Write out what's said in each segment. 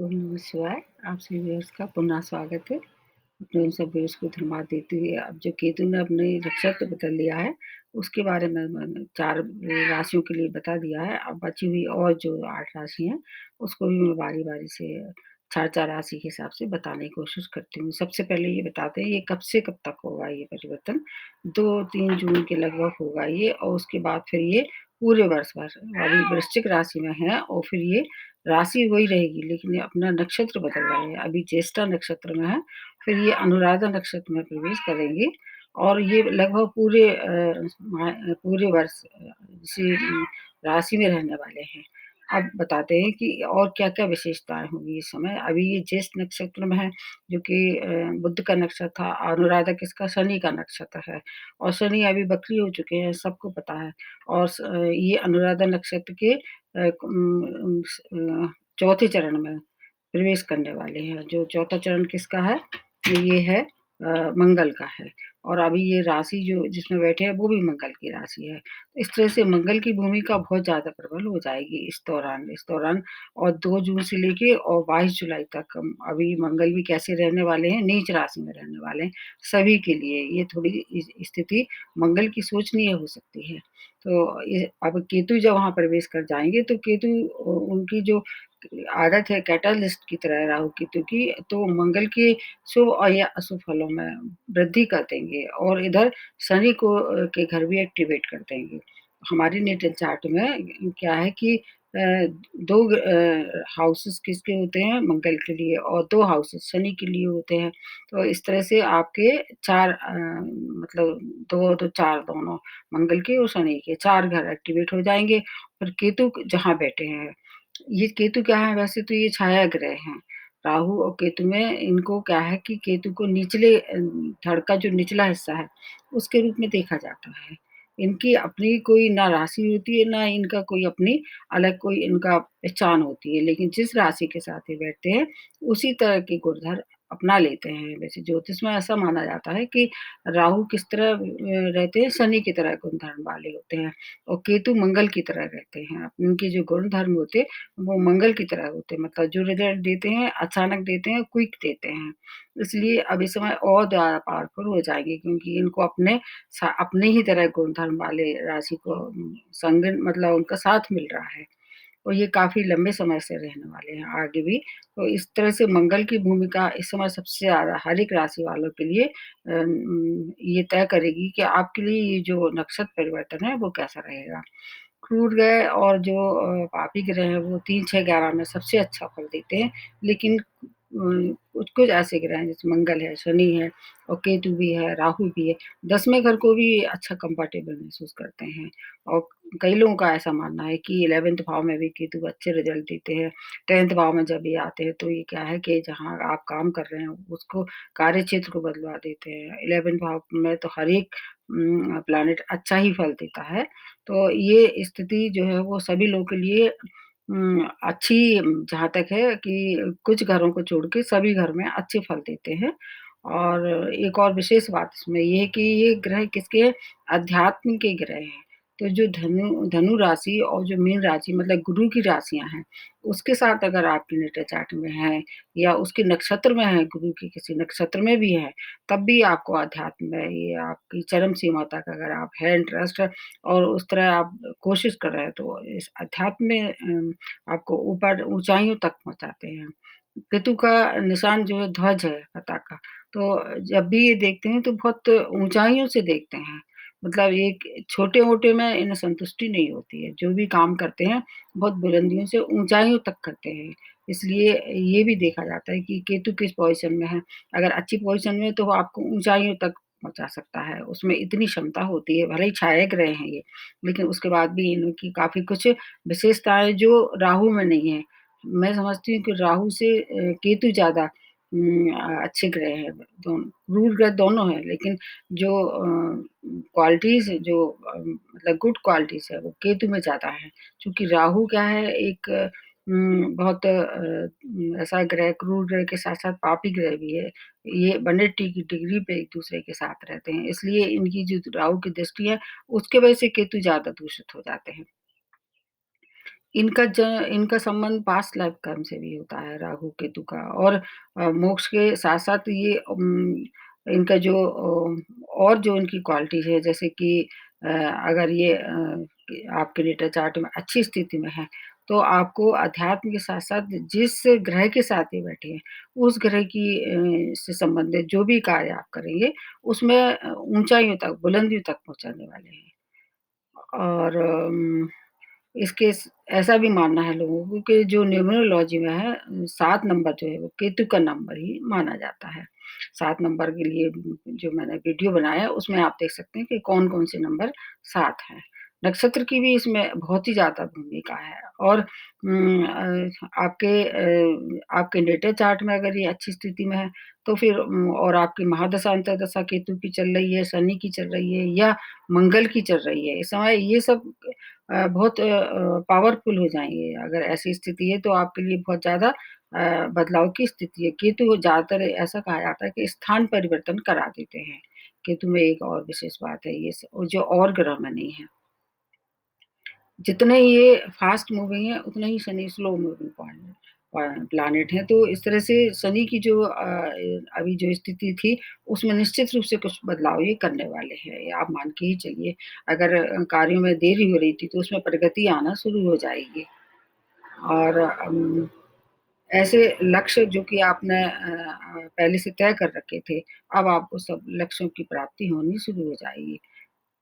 ओम नमः शिवाय। आप सभी व्यूअर्स का पुनः स्वागत है। अपने उन सब व्यूअर्स को धन्यवाद देते हुए अब जो केतु ने अपने नक्षत्र बदल लिया है, उसके बारे में मैंने 4 राशियों के लिए बता दिया है। अब बची हुई और जो 8 राशि हैं, उसको भी मैं बारी-बारी से 4-4 राशि के हिसाब से बताने की कोशिश करती हूँ। सबसे पहले ये बताते हैं ये कब से कब तक होगा ये परिवर्तन? 2-3 जून के लगभग होगा ये और उसके बाद फिर ये पूरे वर्ष भर अभी वृश्चिक राशि में है और फिर ये राशि वही रहेगी लेकिन ये अपना नक्षत्र बदल रहे हैं। अभी ज्येष्ठा नक्षत्र में है, फिर ये अनुराधा नक्षत्र में प्रवेश करेंगे और ये लगभग पूरे वर्ष इसी राशि में रहने वाले हैं। अब बताते हैं कि और क्या-क्या विशेषताएँ होंगी इस समय। अभी ये ज्येष्ठ नक्षत्र में है, जो कि बुध का नक्षत्र था। अनुराधा किसका? शनि का नक्षत्र है और शनि अभी वक्री हो चुके हैं, सबको पता है। और ये अनुराधा नक्षत्र के चौथे चरण में प्रवेश करने वाले हैं। जो चौथा चरण किसका है? ये है मंगल का है और अभी ये राशि जो जिसमें बैठे हैं वो भी मंगल की राशि है। इस तरह से मंगल की भूमिका बहुत ज़्यादा प्रबल हो जाएगी इस दौरान और 2 जून से लेके और 22 जुलाई तक अभी मंगल भी कैसे रहने वाले हैं, नीच राशि में रहने वाले हैं, सभी के लिए ये थोड़ी स्थिति मंगल की सोचनीय हो सकती है। तो ये अब केतु जब वहाँ प्रवेश कर जाएँगे तो केतु उनकी जो आदत है कैटलिस्ट की तरह है राहु केतु की, तो मंगल के शुभ और या अशुभ फलों में वृद्धि कर देंगे और इधर शनि को के घर भी एक्टिवेट कर देंगे। हमारे नेटल चार्ट में क्या है कि 2 हाउसेस किसके होते हैं मंगल के लिए और 2 हाउसेस शनि के लिए होते हैं। तो इस तरह से आपके 4 मतलब 2 तो 4 दोनों मंगल के और शनि के 4 घर एक्टिवेट हो जाएँगे। फिर केतु जहाँ बैठे हैं ये केतु क्या है वैसे तो ये छाया ग्रह हैं। राहु और केतु में इनको क्या है कि केतु को निचले धड़ का जो निचला हिस्सा है, उसके रूप में देखा जाता है। इनकी अपनी कोई ना राशि होती है, ना इनका कोई अपनी अलग कोई इनका पहचान होती है। लेकिन जिस राशि के साथ ये बैठते हैं, उसी तरह के गुण-धर अपना लेते हैं। वैसे ज्योतिष में ऐसा माना जाता है कि राहु किस तरह रहते हैं, शनि की तरह गुण-धर्म वाले होते हैं और केतु मंगल की तरह रहते हैं। उनके जो गुण-धर्म होते हैं वो मंगल की तरह होते हैं मतलब जो रिज़ल्ट देते हैं, अचानक देते हैं, क्विक देते हैं। इसलिए अब इस समय और ज़्यादा पावरफुल हो जाएँगे क्योंकि इनको अपने ही तरह गुण-धर्म वाले राशि को संगन मतलब उनका साथ मिल रहा है और ये काफ़ी लंबे समय से रहने वाले हैं आगे भी। तो इस तरह से मंगल की भूमिका इस समय सबसे ज़्यादा हर एक राशि वालों के लिए ये तय करेगी कि आपके लिए ये जो नक्षत्र परिवर्तन है वो कैसा रहेगा। क्रूर ग्रह और जो पापी ग्रह हैं वो 3, 6, 11 में सबसे अच्छा फल देते हैं। लेकिन कुछ-कुछ ऐसे ग्रह हैं जैसे मंगल है, शनि है और केतु भी है, राहु भी है, 10वें घर को भी अच्छा कंफर्टेबल महसूस करते हैं और कई लोगों का ऐसा मानना है कि 11th भाव में भी केतु अच्छे रिज़ल्ट देते हैं। 10th भाव में जब ये आते हैं तो ये क्या है कि जहाँ आप काम कर रहे हैं उसको कार्यक्षेत्र को बदलवा देते हैं। 11th भाव में तो हर एक प्लैनेट अच्छा ही फल देता है। तो ये स्थिति जो है वो सभी लोगों के लिए अच्छी जहाँ तक है कि कुछ घरों को छोड़ के सभी घर में अच्छे फल देते हैं। और एक और विशेष बात इसमें ये है कि ये ग्रह किसके हैं? अध्यात्म के ग्रह हैं। तो जो धनु धनु राशि और जो मीन राशि मतलब गुरु की राशियाँ हैं, उसके साथ अगर आपके नेटल चार्ट में है या उसके नक्षत्र में है, गुरु के किसी नक्षत्र में भी है, तब भी आपको अध्यात्म में ये आपकी चरम सीमा तक अगर आप है इंटरेस्ट और उस तरह आप कोशिश कर रहे हैं तो इस अध्यात्म में आपको ऊपर ऊँचाइयों तक पहुँचाते हैं। केतु का निशान जो है ध्वज है पताका, तो जब भी ये देखते हैं तो बहुत ऊँचाइयों से देखते हैं। मतलब एक छोटे-मोटे में इन्हें संतुष्टि नहीं होती है, जो भी काम करते हैं बहुत बुलंदियों से ऊँचाइयों तक करते हैं। इसलिए ये भी देखा जाता है कि केतु किस पोज़ीशन में है, अगर अच्छी पोज़ीशन में है तो वो आपको ऊँचाइयों तक पहुँचा सकता है, उसमें इतनी क्षमता होती है, भले ही छाया ग्रह हैं ये, लेकिन उसके बाद भी इनकी काफ़ी कुछ विशेषताएँ जो राहु में नहीं है। मैं समझती हूँ कि राहु से केतु ज़्यादा अच्छे ग्रह हैं क्रूर ग्रह दोनों हैं लेकिन जो क्वालिटीज़ जो मतलब गुड क्वालिटीज़ है वो केतु में ज़्यादा है। चूँकि राहु क्या है एक बहुत ऐसा ग्रह क्रूर ग्रह के साथ-साथ पापी ग्रह भी है। ये 180 की डिग्री पे एक-दूसरे के साथ रहते हैं, इसलिए इनकी जो राहु की दृष्टि है उसके वजह से केतु ज़्यादा दूषित हो जाते हैं। इनका संबंध पास्ट लाइफ कर्म से भी होता है राहु केतु का और मोक्ष के साथ-साथ ये इनका जो और जो इनकी क्वालिटीज़ है जैसे कि अगर ये आपके नेटल चार्ट में अच्छी स्थिति में है, तो आपको अध्यात्म के साथ-साथ जिस ग्रह के साथ ये बैठे हैं, उस ग्रह की से संबंधित जो भी कार्य आप करेंगे, उसमें ऊँचाइयों तक, बुलंदियों तक पहुँचाने वाले हैं। और इसके स ऐसा भी मानना है लोगों को कि जो न्यूमरोलॉजी में है 7 नंबर जो है वो केतु का नंबर ही माना जाता है। 7 नंबर के लिए जो मैंने वीडियो बनाया है उसमें आप देख सकते हैं कि कौन-कौन से नंबर 7 हैं। नक्षत्र की भी इसमें बहुत ही ज़्यादा भूमिका है और आपके नेटल चार्ट में अगर ये अच्छी स्थिति में है तो फिर और आपकी महादशा अंतर्दशा केतु की चल रही है, शनि की चल रही है या मंगल की चल रही है, इस समय ये सब बहुत पावरफुल हो जाएँगे। अगर ऐसी स्थिति है तो आपके लिए बहुत ज़्यादा बदलाव की स्थिति है। केतु ज़्यादातर ऐसा कहा जाता है कि स्थान परिवर्तन करा देते हैं। केतु में एक और विशेष बात है ये जो और ग्रह में नहीं है। जितने ये फ़ास्ट मूविंग है, उतने ही शनि स्लो मूविंग प्लैनेट है। तो इस तरह से शनि की जो अभी जो स्थिति थी, उसमें निश्चित रूप से कुछ बदलाव ये करने वाले हैं। ये आप मान के ही चलिए। अगर कार्यों में देरी हो रही थी, तो उसमें प्रगति आना शुरू हो जाएगी। और ऐसे लक्ष्य जो कि आपने पहले से तय कर रखे थे, अब आपको सब लक्ष्यों की प्राप्ति होनी शुरू हो जाएगी।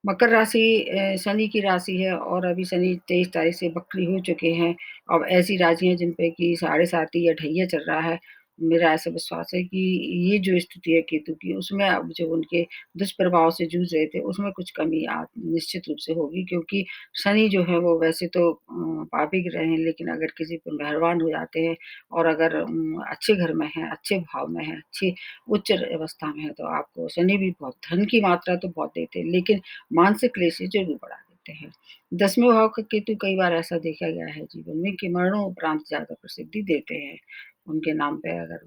मकर राशि शनि की राशि है और अभी शनि 23 तारीख से वक्री हो चुके हैं। अब ऐसी राशि हैं जिन पे कि साढ़े साती या ढैया चल रहा है। मेरा ऐसा विश्वास है कि ये जो स्थिति है केतु की उसमें अब जो उनके दुष्प्रभाव से जूझ रहे थे उसमें कुछ कमी निश्चित रूप से होगी क्योंकि शनि जो है वो वैसे तो पापी ग्रह हैं लेकिन अगर किसी पे मेहरबान हो जाते हैं और अगर अच्छे घर में हैं, अच्छे भाव में हैं, अच्छी उच्च अवस्था में है तो आपको शनि भी बहुत धन की मात्रा तो बहुत देते हैं लेकिन मानसिक क्लेश ज़रूर बढ़ा देते हैं। 10वें भाव का केतु कई बार ऐसा देखा गया है जीवन में कि मरणोपरांत ज़्यादा प्रसिद्धि देते हैं। उनके नाम पे अगर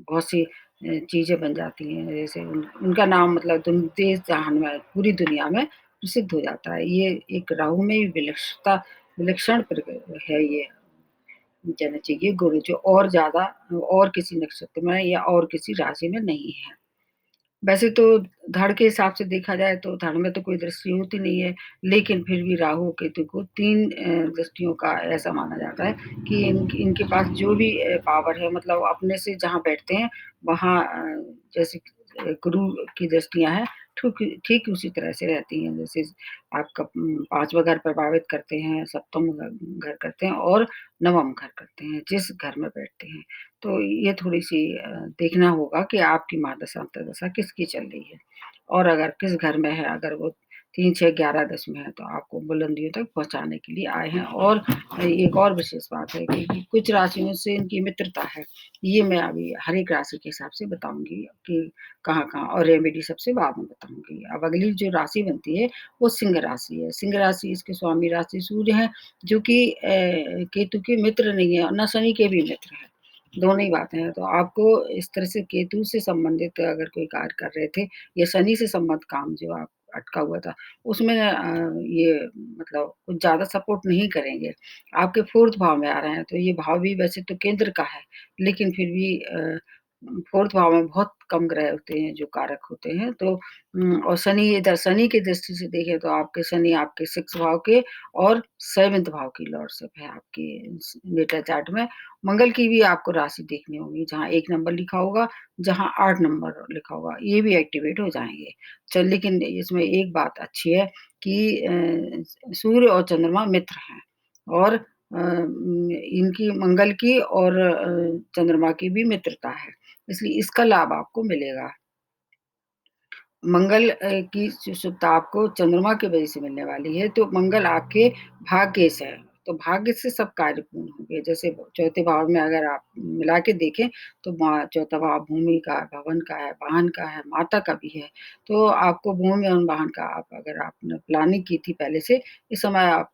बहुत सी चीज़ें बन जाती हैं जैसे उनका नाम मतलब देश जहान में पूरी दुनिया में प्रसिद्ध हो जाता है। ये एक राहु में ही विलक्षण है ये कहना चाहिए गुण जो और ज़्यादा और किसी नक्षत्र में या और किसी राशि में नहीं है। वैसे तो धड़ के हिसाब से देखा जाए तो धड़ में तो कोई दृष्टि होती नहीं है, लेकिन फिर भी राहु केतु को 3 दृष्टियों का ऐसा माना जाता है कि इनके पास जो भी पावर है मतलब अपने से जहाँ बैठते हैं वहाँ जैसे गुरु की दृष्टियाँ हैं, ठुक ठीक उसी तरह से रहती हैं। जैसे आपका 5वाँ घर प्रभावित करते हैं, सप्तम घर करते हैं और नवम घर करते हैं, जिस घर में बैठते हैं। तो ये थोड़ी-सी देखना होगा कि आपकी महादशा अंतर्दशा किसकी चल रही है और अगर किस घर में है, अगर वो 3, 6, 11, 10 में है, तो आपको बुलंदियों तक पहुँचाने के लिए आए हैं और एक और विशेष बात है कि कुछ राशियों से इनकी मित्रता है। ये मैं अभी हर एक राशि के हिसाब से बताऊँगी कि कहाँ-कहाँ और रेमेडी सबसे बाद में बताऊँगी। अब अगली जो राशि बनती है, वो सिंह राशि है। सिंह राशि इसके स्वामी राशि सूर्य हैं, जो कि केतु के मित्र नहीं है और ना शनि के भी मित्र हैं। दोनों ही बातें हैं, तो आपको इस तरह से केतु से संबंधित अगर कोई कार्य कर रहे थे या शनि से संबंधित काम जो आप अटका हुआ था, उसमें ये मतलब कुछ ज़्यादा सपोर्ट नहीं करेंगे। आपके 4th भाव में आ रहे हैं, तो ये भाव भी वैसे तो केंद्र का है, लेकिन फिर भी 4th भाव में बहुत कम ग्रह होते हैं जो कारक होते हैं, तो और शनि की दृष्टि से देखें तो आपके शनि आपके 6th भाव के और 7th भाव की लॉर्डशिप है आपकी नेटल चार्ट में। मंगल की भी आपको राशि देखनी होगी, जहाँ 1 नंबर लिखा होगा, जहाँ 8 नंबर लिखा होगा, ये भी एक्टिवेट हो जाएँगे। लेकिन इसमें एक बात अच्छी है कि सूर्य और चंद्रमा मित्र हैं और इनकी मंगल की और चंद्रमा की भी मित्रता है, इसलिए इसका लाभ आपको मिलेगा। मंगल की शुभता आपको चंद्रमा की वजह से मिलने वाली है, तो मंगल आपके भाग्य से है, तो भाग्य से सब कार्य पूर्ण होंगे। जैसे चौथे भाव में अगर आप मिला के देखें, तो चौथा भाव भूमि का है, भवन का है, वाहन का है, माता का भी है। तो आपको भूमि और वाहन का आप अगर आपने प्लानिंग की थी पहले से, इस समय आप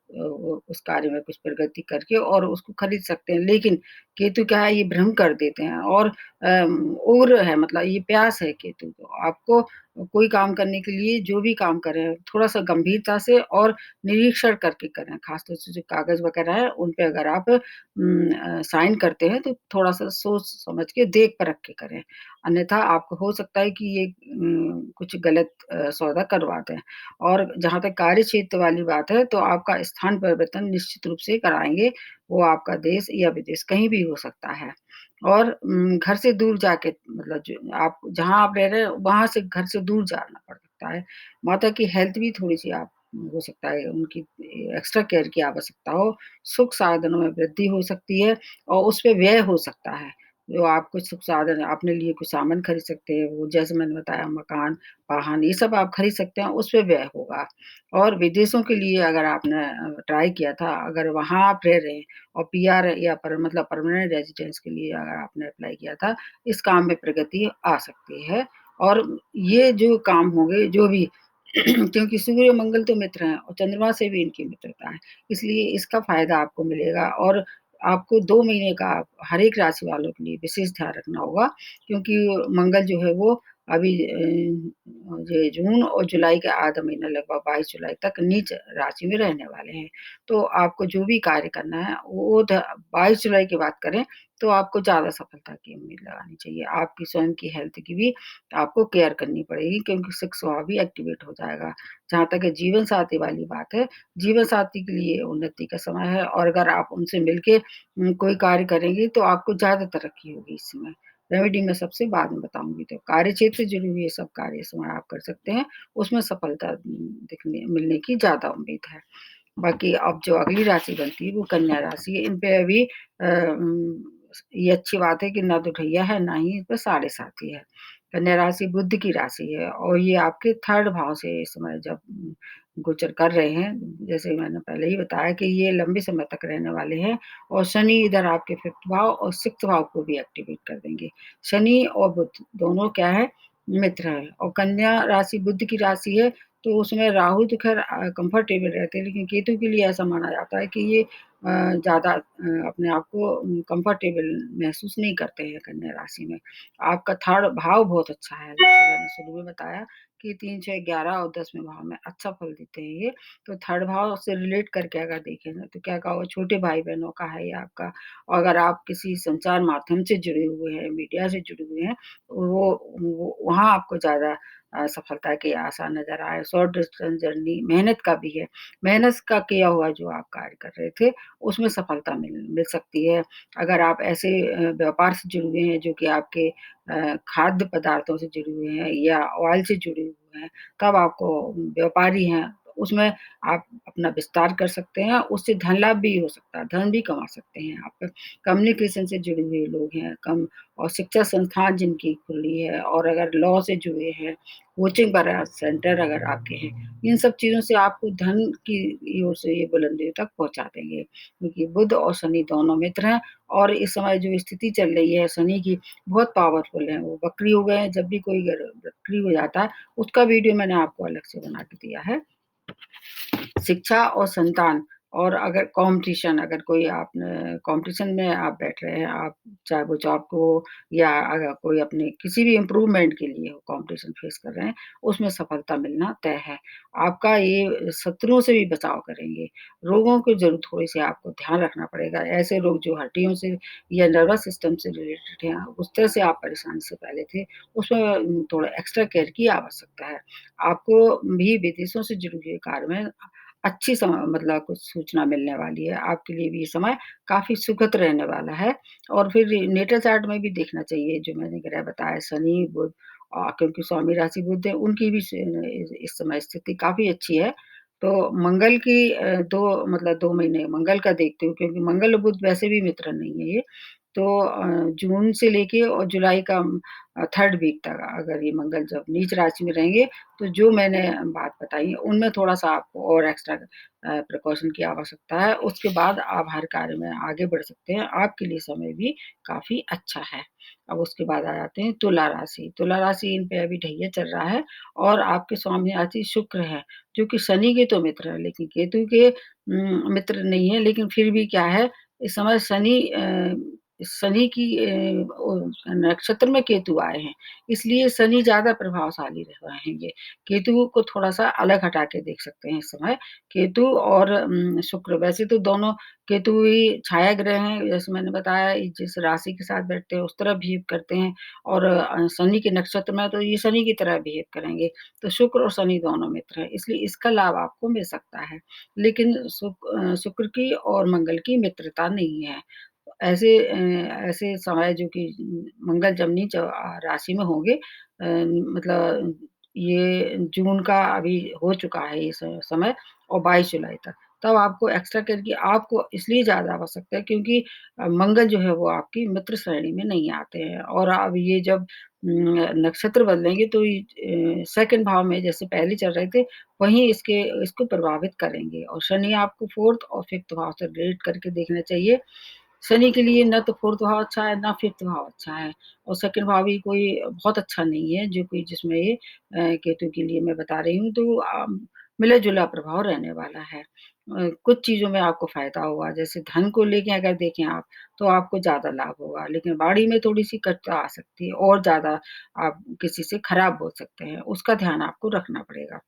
उस कार्य में कुछ प्रगति करके और उसको खरीद सकते हैं। लेकिन केतु क्या है, ये भ्रम कर देते हैं और उग्र है मतलब ये प्यास है केतु को। आपको कोई काम करने के लिए जो भी काम करें, थोड़ा-सा गंभीरता से और निरीक्षण करके करें। ख़ास तौर से जो कागज़ वग़ैरह है, उन पे अगर आप साइन करते हैं, तो थोड़ा-सा सोच-समझ के, देख-परख के करें। अन्यथा आपको हो सकता है कि ये कुछ गलत सौदा करवा दें। और जहाँ तक कार्यक्षेत्र वाली बात है, तो आपका स्थान परिवर्तन निश्चित रूप से कराएँगे। वो आपका देश या विदेश कहीं भी हो सकता है। और घर से दूर जाके, मतलब जो आप जहाँ आप रह रहे हैं, वहाँ से घर से दूर जाना पड़ सकता है। माता की हेल्थ भी थोड़ी-सी आप हो सकता है उनकी एक्स्ट्रा केयर की आवश्यकता हो, सुख-साधनों में वृद्धि हो सकती है और उसपे व्यय हो सकता है। जो आप कुछ सुख-साधन अपने लिए कुछ सामान खरीद सकते हैं, वो जैसे मैंने बताया मकान, वाहन, ये सब आप खरीद सकते हैं, उसपे व्यय होगा। और विदेशों के लिए अगर आपने ट्राई किया था, अगर वहाँ आप रह रहे हैं और पीआर या मतलब परमानेंट रेज़िडेंस के लिए अगर आपने अप्लाई किया था, इस काम में प्रगति आ सकती है। और ये जो काम होंगे, जो भी क्योंकि सूर्य, मंगल तो मित्र हैं और चंद्रमा से भी इनकी मित्रता है, इसलिए इसका फ़ायदा आपको मिलेगा। और आपको 2 महीने का हर एक राशि वालों के लिए विशेष ध्यान रखना होगा, क्योंकि मंगल जो है वो अभी ये जून और जुलाई का आधा महीना, लगभग 22 जुलाई तक नीच राशि में रहने वाले हैं। तो आपको जो भी कार्य करना है, वो 22 जुलाई की बात करें, तो आपको ज़्यादा सफलता की उम्मीद लगानी चाहिए। आपकी स्वयं की हेल्थ की भी आपको केयर करनी पड़ेगी, क्योंकि सिक्स स्वभाव भी एक्टिवेट हो जाएगा। जहाँ तक है जीवन साथी वाली बात है, जीवन साथी के लिए उन्नति का समय है और अगर आप उनसे मिलके कोई कार्य करेंगे, तो आपको ज़्यादा तरक्की होगी इस समय। रेमेडी मैं सबसे बाद में बताऊँगी। तो कार्यक्षेत्र से जुड़ी हुई ये सब कार्य इस समय आप कर सकते हैं, उसमें सफलता दिखने मिलने की ज़्यादा उम्मीद है। बाकी अब जो अगली राशि बनती है, वो कन्या राशि है। इन पे अभी ये अच्छी बात है कि ना तो ढैया है, ना ही इस पे साढ़े साती है। कन्या राशि बुध की राशि है और ये आपके 3rd भाव से इस समय जब गोचर कर रहे हैं, जैसे मैंने पहले ही बताया कि ये लंबे समय तक रहने वाले हैं और शनि इधर आपके 5th भाव और 6th भाव को भी एक्टिवेट कर देंगे। शनि और बुध दोनों क्या है, मित्र हैं। और कन्या राशि बुध की राशि है, तो उसमें राहु तो ख़ैर कंफर्टेबल रहते हैं, लेकिन केतु के लिए ऐसा माना जाता है कि ये ज़्यादा अपने आप को कंफर्टेबल महसूस नहीं करते हैं कन्या राशि में। आपका 3rd भाव बहुत अच्छा है, जैसे मैंने शुरू में बताया कि 3, 6, 11 और 10वें भाव में अच्छा फल देते हैं ये। तो 3rd भाव से रिलेट करके अगर देखें ना, तो क्या कहा, वो छोटे भाई-बहनों का है ये आपका। और अगर आप किसी संचार माध्यम से जुड़े हुए हैं, मीडिया से जुड़े हुए हैं, वो वहाँ आपको ज़्यादा सफलता के आसार नज़र आए। शॉर्ट डिस्टेंस जर्नी मेहनत का भी है। मेहनत का किया हुआ जो आप कार्य कर रहे थे, उसमें सफलता मिल मिल सकती है। अगर आप ऐसे व्यापार से जुड़े हुए हैं जो कि आपके खाद्य पदार्थों से जुड़े हुए हैं या ऑयल से जुड़े हुए हैं, तब आपको व्यापारी हैं, उसमें आप अपना विस्तार कर सकते हैं, उससे धन लाभ भी हो सकता है, धन भी कमा सकते हैं आप। कम्युनिकेशन से जुड़े हुए लोग हैं, कम और शिक्षा संस्थान जिनकी खुली है और अगर लॉ से जुड़े हैं, कोचिंग वगैरह सेंटर अगर आपके हैं, इन सब चीज़ों से आपको धन की ओर से ये बुलंदियों तक पहुँचा देंगे। क्योंकि बुध और शनि दोनों मित्र हैं और इस समय जो स्थिति चल रही है शनि की, बहुत पावरफुल है। वो वक्री हो गए हैं, जब भी कोई वक्री हो जाता है, उसका वीडियो मैंने आपको अलग से बना के दिया है। शिक्षा और संतान और अगर कॉम्पिटिशन, अगर कोई आपने कॉम्पिटिशन में आप बैठ रहे हैं, आप चाहे वो जॉब को या अगर कोई अपने किसी भी इम्प्रूवमेंट के लिए हो कॉम्पिटिशन फेस कर रहे हैं, उसमें सफलता मिलना तय है। आपका ये शत्रुओं से भी बचाव करेंगे। रोगों को ज़रूर थोड़ी-सी आपको ध्यान रखना पड़ेगा। ऐसे रोग जो हड्डियों से या नर्वस सिस्टम से रिलेटेड हैं, उस तरह से आप परेशानी से पहले थे, उसमें थोड़ा एक्स्ट्रा केयर की आवश्यकता है। आपको भी विदेशों से जुड़े हुए कार्य में अच्छी मतलब कुछ सूचना मिलने वाली है। आपके लिए भी ये समय काफ़ी सुखद रहने वाला है और फिर नेटल चार्ट में भी देखना चाहिए जो मैंने ग्रह बताया शनि, बुध क्योंकि स्वामी राशि बुध है, उनकी भी इस समय स्थिति काफ़ी अच्छी है। तो मंगल की 2 मतलब 2 महीने मंगल का देखते हुए, क्योंकि मंगल और बुध वैसे भी मित्र नहीं है ये। तो जून से लेके और जुलाई का 3rd वीक तक अगर ये मंगल जब नीच राशि में रहेंगे, तो जो मैंने बात बताई है, उनमें थोड़ा-सा आपको और एक्स्ट्रा प्रिकॉशन की आवश्यकता है। उसके बाद आप हर कार्य में आगे बढ़ सकते हैं। आपके लिए समय भी काफ़ी अच्छा है। अब उसके बाद आ जाते हैं तुला राशि। तुला राशि इन पे अभी ढैया चल रहा है और आपके स्वामी राशि शुक्र है, जो कि शनि के तो मित्र हैं, लेकिन केतु के मित्र नहीं है, लेकिन फिर भी क्या है, इस समय शनि शनि की नक्षत्र में केतु आए हैं, इसलिए शनि ज़्यादा प्रभावशाली रहेंगे। केतु को थोड़ा-सा अलग हटा के देख सकते हैं इस समय। केतु और शुक्र वैसे तो दोनों केतु ही छाया ग्रह हैं, जैसे मैंने बताया जिस राशि के साथ बैठते हैं उस तरह बिहेव करते हैं और शनि के नक्षत्र में तो ये शनि की तरह बिहेव करेंगे। तो शुक्र और शनि दोनों मित्र हैं, इसलिए इसका लाभ आपको मिल सकता है। लेकिन शुक्र की और मंगल की मित्रता नहीं है। ऐसे समय जो कि मंगल जब नीच राशि में होंगे मतलब ये जून का अभी हो चुका है ये समय और 22 जुलाई तक। तब आपको एक्स्ट्रा केयर की आपको इसलिए ज़्यादा आवश्यकता है क्योंकि मंगल जो है वो आपकी मित्र श्रेणी में नहीं आते हैं और अब ये जब नक्षत्र बदलेंगे तो सेकंड भाव में जैसे पहले चल रहे थे, वहीं इसको प्रभावित करेंगे और शनि आपको 4th और 5th भाव से रिलेट करके देखना चाहिए। शनि के लिए ना तो 4th भाव अच्छा है, ना 5th भाव अच्छा है और सेकंड भाव भी कोई बहुत अच्छा नहीं है, जो कोई जिसमें ये केतु के लिए मैं बता रही हूँ, तो मिला-जुला प्रभाव रहने वाला है। कुछ चीज़ों में आपको फ़ायदा होगा, जैसे धन को लेके अगर देखें आप, तो आपको ज़्यादा लाभ होगा, लेकिन वाणी में थोड़ी-सी कटुता आ सकती है और ज़्यादा आप किसी से खराब बोल सकते हैं, उसका ध्यान आपको रखना पड़ेगा।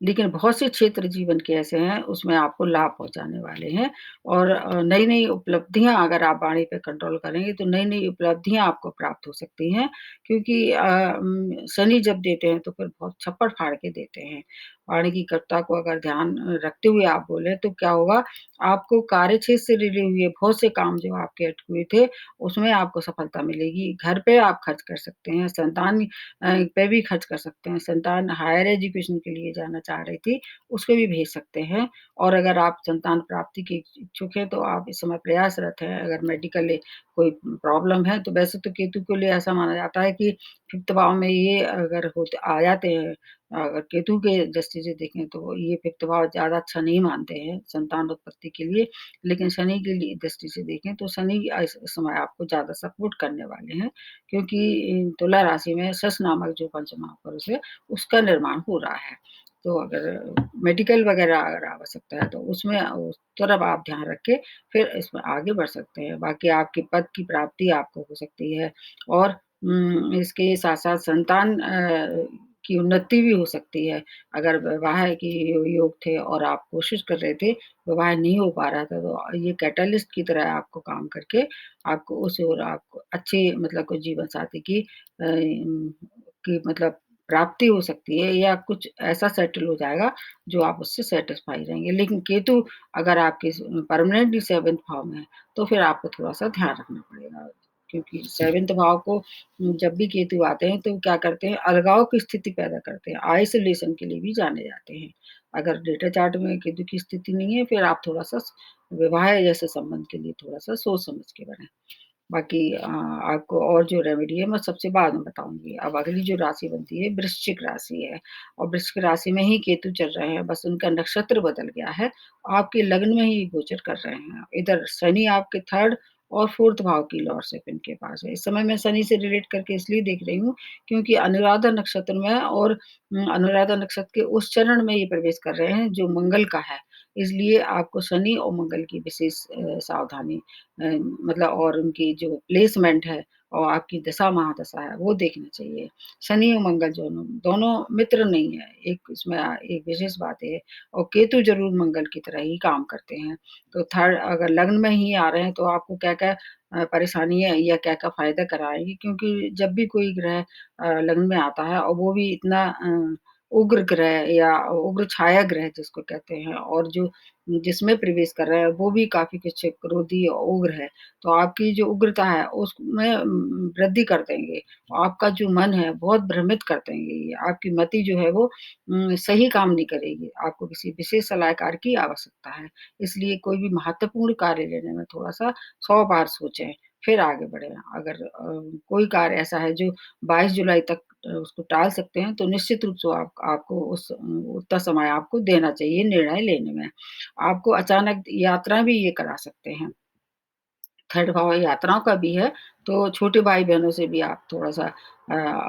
लेकिन बहुत से क्षेत्र जीवन के ऐसे हैं, उसमें आपको लाभ पहुँचाने वाले हैं और नई-नई उपलब्धियाँ अगर आप वाणी पे कंट्रोल करेंगे, तो नई-नई उपलब्धियाँ आपको प्राप्त हो सकती हैं क्योंकि शनि जब देते हैं, तो फिर बहुत छप्पड़ फाड़ के देते हैं। वाणी की कटुता को अगर ध्यान रखते हुए आप बोलें, तो क्या होगा, आपको कार्यक्षेत्र से रिले हुए बहुत से काम जो आपके अटके हुए थे, उसमें आपको सफलता मिलेगी। घर पे आप खर्च कर सकते हैं, संतान पे भी खर्च कर सकते हैं। संतान हायर एजुकेशन के लिए जाना चाह रही थी, उसको भी भेज सकते हैं और अगर आप संतान प्राप्ति के इच्छुक हैं, तो आप इस समय प्रयासरत हैं। अगर मेडिकली कोई प्रॉब्लम है, तो वैसे तो केतु के लिए ऐसा माना जाता है कि 5th भाव में ये अगर होते आ जाते हैं, अगर केतु के दृष्टि से देखें, तो ये 5th भाव ज़्यादा अच्छा नहीं मानते हैं संतान उत्पत्ति के लिए। लेकिन शनि की दृष्टि से देखें, तो शनि इस समय आपको ज़्यादा सपोर्ट करने वाले हैं। क्योंकि तुला राशि में शश नामक जो पंच महापुरुष है, उसका निर्माण हो रहा है। तो अगर मेडिकल वगैरह अगर आवश्यकता है, तो उसमें उस तरफ आप ध्यान रख के फिर इसमें आगे बढ़ सकते हैं। बाकी आपके पद की प्राप्ति आपको हो सकती है और इसके साथ-साथ संतान की उन्नति भी हो सकती है। अगर विवाह के योग थे और आप कोशिश कर रहे थे, विवाह नहीं हो पा रहा था, तो ये कैटलिस्ट की तरह आपको काम करके आपको उस ओर आपको अच्छी मतलब कोई जीवन साथी की मतलब प्राप्ति हो सकती है या कुछ ऐसा सेटल हो जाएगा जो आप उससे सैटिस्फाई रहेंगे। लेकिन केतु अगर आपके परमानेंटली 7th भाव में है, तो फिर आपको थोड़ा-सा ध्यान रखना पड़ेगा। क्योंकि 7th भाव को जब भी केतु आते हैं तो क्या करते हैं अलगाव की स्थिति पैदा करते हैं, आइसोलेशन के लिए भी जाने जाते हैं। अगर डेटा चार्ट में केतु की स्थिति नहीं है, फिर आप थोड़ा-सा विवाह जैसे संबंध के लिए थोड़ा-सा सोच समझ के बढ़ें। बाकी आपको और जो रेमेडी है मैं सबसे बाद में बताऊँगी। अब अगली जो राशि बनती है वृश्चिक राशि है और वृश्चिक राशि में ही केतु चल रहे हैं, बस उनका नक्षत्र बदल गया है। आपके लग्न में ही गोचर कर रहे हैं। इधर शनि आपके 3rd और 4th भाव की लॉर्डशिप इनके पास है। इस समय मैं शनि से रिलेट करके इसलिए देख रही हूँ क्योंकि अनुराधा नक्षत्र में और अनुराधा नक्षत्र के उस चरण में ये प्रवेश कर रहे हैं जो मंगल का है। इसलिए आपको शनि और मंगल की विशेष सावधानी मतलब और उनकी जो प्लेसमेंट है और आपकी दशा महादशा है, वो देखना चाहिए। शनि और मंगल दोनों दोनों मित्र नहीं है, एक इसमें एक विशेष बात है और केतु ज़रूर मंगल की तरह ही काम करते हैं। तो थर्ड अगर लग्न में ही आ रहे हैं तो आपको क्या-क्या परेशानी है या क्या-क्या फ़ायदा कराएँगी क्योंकि जब भी कोई ग्रह लग्न में आता है और वो भी इतना उग्र ग्रह या उग्र छाया ग्रह जिसको कहते हैं और जो जिसमें प्रवेश कर रहा है वो भी काफ़ी कुछ क्रोधी और उग्र है। तो आपकी जो उग्रता है उसमें वृद्धि कर देंगे। आपका जो मन है बहुत भ्रमित कर देंगे ये। आपकी मति जो है वो सही काम नहीं करेगी। आपको किसी विशेष सलाहकार की आवश्यकता है। इसलिए कोई भी महत्वपूर्ण कार्य लेने में थोड़ा-सा 100 बार सोचें, फिर आगे बढ़ें। अगर कोई कार्य ऐसा है जो 22 जुलाई तक उसको टाल सकते हैं, तो निश्चित रूप से आपको उतना समय आपको देना चाहिए निर्णय लेने में। आपको अचानक यात्रा भी ये करा सकते हैं। थर्ड भाव यात्राओं का भी है, तो छोटे भाई-बहनों से भी आप थोड़ा-सा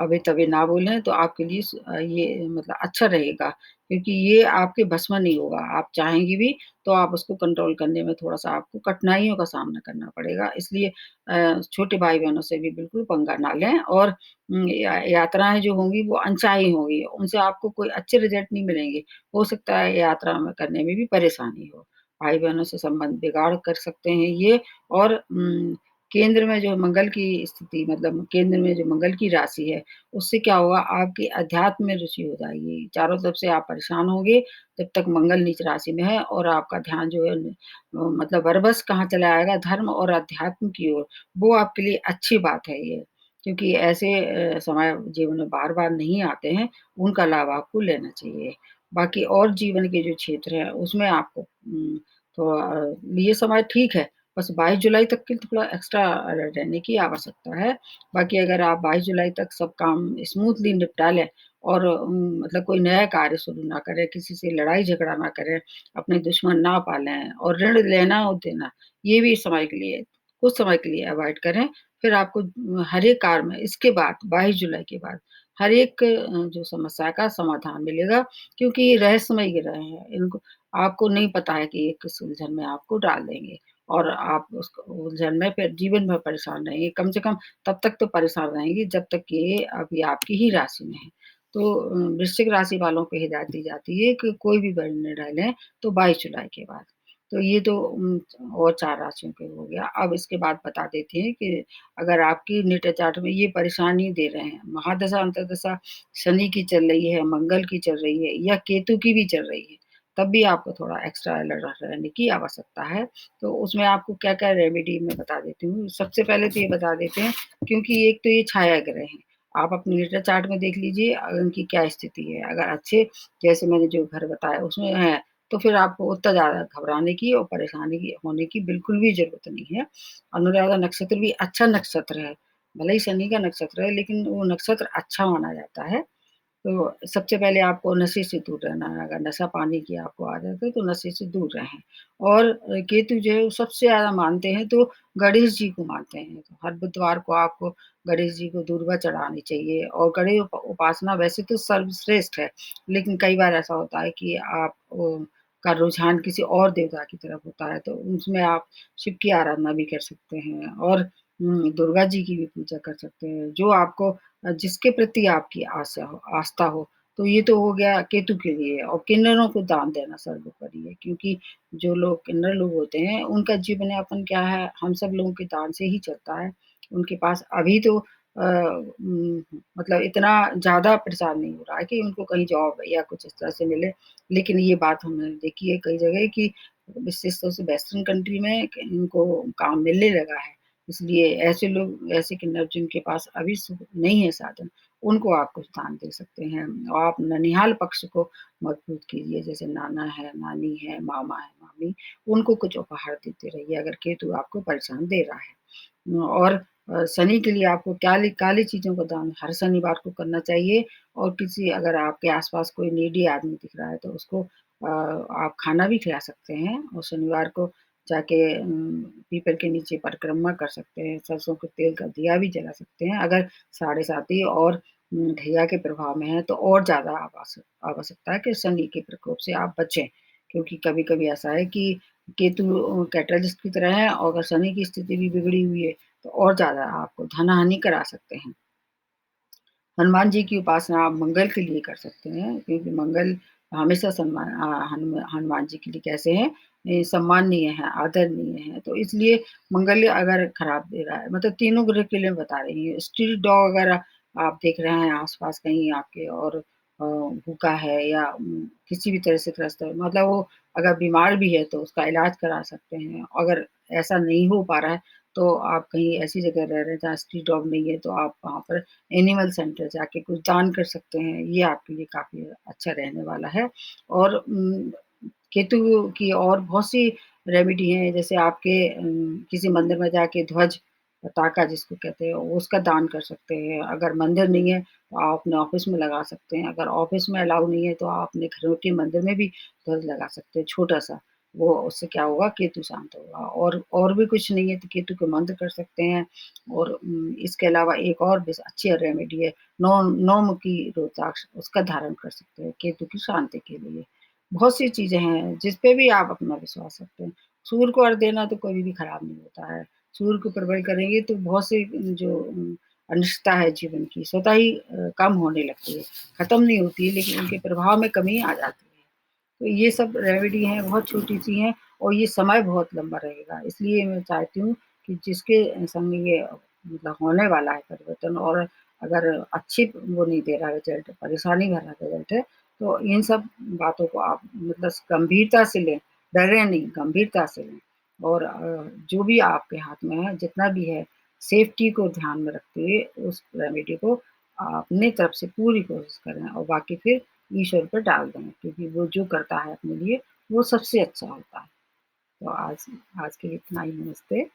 अभी-तभी ना बोलें, तो आपके लिए ये मतलब अच्छा रहेगा, क्योंकि ये आपके बस में नहीं होगा। आप चाहेंगी भी, तो आप उसको कंट्रोल करने में थोड़ा-सा आपको कठिनाइयों का सामना करना पड़ेगा। इसलिए छोटे भाई-बहनों से भी बिल्कुल पंगा ना लें और यात्राएँ जो होंगी, वो अनचाही होंगी, उनसे आपको कोई अच्छे रिज़ल्ट नहीं मिलेंगे। हो सकता है यात्रा में करने में भी परेशानी हो। भाई-बहनों से संबंध बिगाड़ कर सकते हैं ये और केंद्र में जो मंगल की स्थिति मतलब केंद्र में जो मंगल की राशि है, उससे क्या होगा आपकी अध्यात्म में रुचि हो जाएगी। चारों तरफ से आप परेशान होंगे, जब तक मंगल नीच राशि में है और आपका ध्यान जो है मतलब बरबस कहाँ चला आएगा धर्म और अध्यात्म की ओर, वो आपके लिए अच्छी बात है ये। क्योंकि ऐसे समय जीवन में बार-बार नहीं आते हैं, उनका लाभ आपको लेना चाहिए। बाकी और जीवन के जो क्षेत्र हैं, उसमें आपको तो ये समय ठीक है, बस 22 जुलाई तक के लिए थोड़ा एक्स्ट्रा अलर्ट रहने की आवश्यकता है। बाकी अगर आप 22 जुलाई तक सब काम स्मूथली निपटा लें और मतलब कोई नया कार्य शुरू ना करें, किसी से लड़ाई-झगड़ा ना करें, अपने दुश्मन ना पालें और ऋण लेना और देना, ये भी समय के लिए कुछ समय के लिए अवॉइड करें। फिर आपको हर एक कार्य में इसके बाद 22 जुलाई के बाद हर एक जो समस्या का समाधान मिलेगा क्योंकि ये रहस्यमय ग्रह हैं। इनको आपको नहीं पता है कि ये किस उलझन में आपको डाल देंगे और आप उस उलझन में फिर जीवन भर परेशान रहेंगे। कम से कम तब तक तो परेशान रहेंगी जब तक कि ये अभी आपकी ही राशि में है। तो वृश्चिक राशि वालों को हिदायत दी जाती है कि कोई भी बड़ा निर्णय लें तो 22 जुलाई के बाद। तो ये तो और 4 राशियों के हो गया। अब इसके बाद बता देते हैं कि अगर आपकी नेटल चार्ट में ये परेशानी दे रहे हैं, महादशा, अंतर्दशा शनि की चल रही है, मंगल की चल रही है या केतु की भी चल रही है, तब भी आपको थोड़ा एक्स्ट्रा अलर्ट रहने की आवश्यकता है। तो उसमें आपको क्या-क्या रेमेडी मैं बता देती हूँ। सबसे पहले तो ये बता देते हैं क्योंकि एक तो ये छाया ग्रह हैं। आप अपने नेटल चार्ट में देख लीजिए उनकी क्या स्थिति है। अगर अच्छे जैसे मैंने जो घर बताया उसमें है, तो फिर आपको उतना ज़्यादा घबराने की और परेशानी की होने की बिल्कुल भी ज़रूरत नहीं है। अनुराधा नक्षत्र भी अच्छा नक्षत्र है। भले ही शनि का नक्षत्र है, लेकिन वो नक्षत्र अच्छा माना जाता है। तो सबसे पहले आपको नशे से दूर रहना है, अगर नशा पाने की आपको आदत है तो नशे से दूर रहें। और केतु जो है वो सबसे ज़्यादा मानते हैं तो गणेश जी को मानते हैं। तो हर बुधवार को आपको गणेश जी को दूर्वा चढ़ानी चाहिए और गणेश उपासना वैसे तो सर्वश्रेष्ठ है, लेकिन कई बार ऐसा होता है कि आप का रुझान किसी और देवता की तरफ होता है, तो उसमें आप शिव की आराधना भी कर सकते हैं और दुर्गा जी की भी पूजा कर सकते हैं। जो आपको जिसके प्रति आपकी आस्था हो, तो ये तो हो गया केतु के लिए और किन्नरों को दान देना सर्वोपरि है क्योंकि जो लोग किन्नर लोग होते हैं, उनका जीवन यापन क्या है, हम सब लोगों के दान से ही चलता है। उनके पास अभी तो मतलब इतना ज़्यादा प्रचार नहीं हो रहा है कि उनको कहीं जॉब या कुछ इस तरह से मिले। लेकिन ये बात हमने देखी है कई जगह कि विशेष तौर से वेस्टर्न कंट्री में क इनको काम मिलने लगा है। इसलिए ऐसे लोग ऐसे किन्नर जिनके पास अभी नहीं है साधन, उनको आप कुछ दान दे सकते हैं। और आप ननिहाल पक्ष को मजबूत कीजिए, जैसे नाना है, नानी है, मामा है, मामी, उनको कुछ उपहार देते रहिए अगर केतु आपको परेशान दे रहा है। और शनि के लिए आपको काली काली चीज़ों का दान हर शनिवार को करना चाहिए और किसी अगर आपके आस-पास कोई नीडी आदमी दिख रहा है तो उसको आप खाना भी खिला सकते हैं और शनिवार को जाके पीपल के नीचे परिक्रमा कर सकते हैं, सरसों के तेल का दिया भी जला सकते हैं। अगर साढ़े साती और ढैया के प्रभाव में है तो और ज़्यादा आवश्यकता है कि शनि के प्रकोप से आप बचें। क्योंकि कभी-कभी ऐसा है कि केतु कैटलिस्ट की तरह है और अगर शनि की स्थिति भी बिगड़ी हुई है तो और ज़्यादा आपको धन-हानि करा सकते हैं। हनुमान जी की उपासना आप मंगल के लिए कर सकते हैं क्योंकि मंगल हमेशा हनुमान जी के लिए कैसे हैं सम्माननीय है, आदरणीय है। तो इसलिए मंगल अगर खराब दे रहा है मतलब तीनों ग्रह के लिए बता रही हूँ। स्ट्रीट डॉग अगर आप देख रहे हैं आस-पास कहीं आपके और भूखा है या किसी भी तरह से ग्रस्त है मतलब वो अगर बीमार भी है तो उसका इलाज करा सकते हैं। अगर ऐसा नहीं हो पा रहा है तो आप कहीं ऐसी जगह रह रहे हैं जहाँ स्ट्रीट डॉग नहीं है तो आप वहाँ पर एनिमल सेंटर जाके कुछ दान कर सकते हैं, ये आपके लिए काफ़ी अच्छा रहने वाला है। और केतु की और बहुत सी रेमेडी हैं, जैसे आपके किसी मंदिर में जाके ध्वज पताका जिसको कहते हैं, उसका दान कर सकते हैं। अगर मंदिर नहीं है, तो आप अपने ऑफ़िस में लगा सकते हैं। अगर ऑफ़िस में अलाउ नहीं है, तो आप अपने घर के मंदिर में भी ध्वज लगा सकते हैं, छोटा-सा। वो उससे क्या होगा, केतु शांत होगा। और भी कुछ नहीं है तो केतु के मंत्र कर सकते हैं। और इसके अलावा एक और बेस अच्छी रेमेडी है, नौमुखी रुद्राक्ष उसका धारण कर सकते हैं केतु की शांति के लिए। बहुत सी चीज़ें हैं जिस पे भी आप अपना विश्वास रखते हैं। सूर्य को अर्घ देना तो कभी भी खराब नहीं होता है। सूर्य को प्रबल करेंगे तो बहुत सी जो अनिष्टता है जीवन की स्वतः ही कम होने लगती है, खत्म नहीं होती है लेकिन उनके प्रभाव में कमी आ जाती है। तो ये सब रेमेडी हैं, बहुत छोटी-सी हैं और ये समय बहुत लंबा रहेगा। इसलिए मैं चाहती हूँ कि जिसके संग ये मतलब होने वाला है परिवर्तन और अगर अच्छी वो नहीं दे रहा है रिज़ल्ट, परेशानी भरा रिज़ल्ट है, तो इन सब बातों को आप मतलब गंभीरता से लें, डरें नहीं, गंभीरता से लें। और जो भी आपके हाथ में है, जितना भी है, सेफ्टी को ध्यान में रखते हुए उस रेमेडी को अपनी तरफ से पूरी कोशिश करें और बाकी फिर ईश्वर पे डाल दें, क्योंकि वो जो करता है अपने लिए वो सबसे अच्छा होता है। तो आज आज के लिए इतना ही, नमस्ते।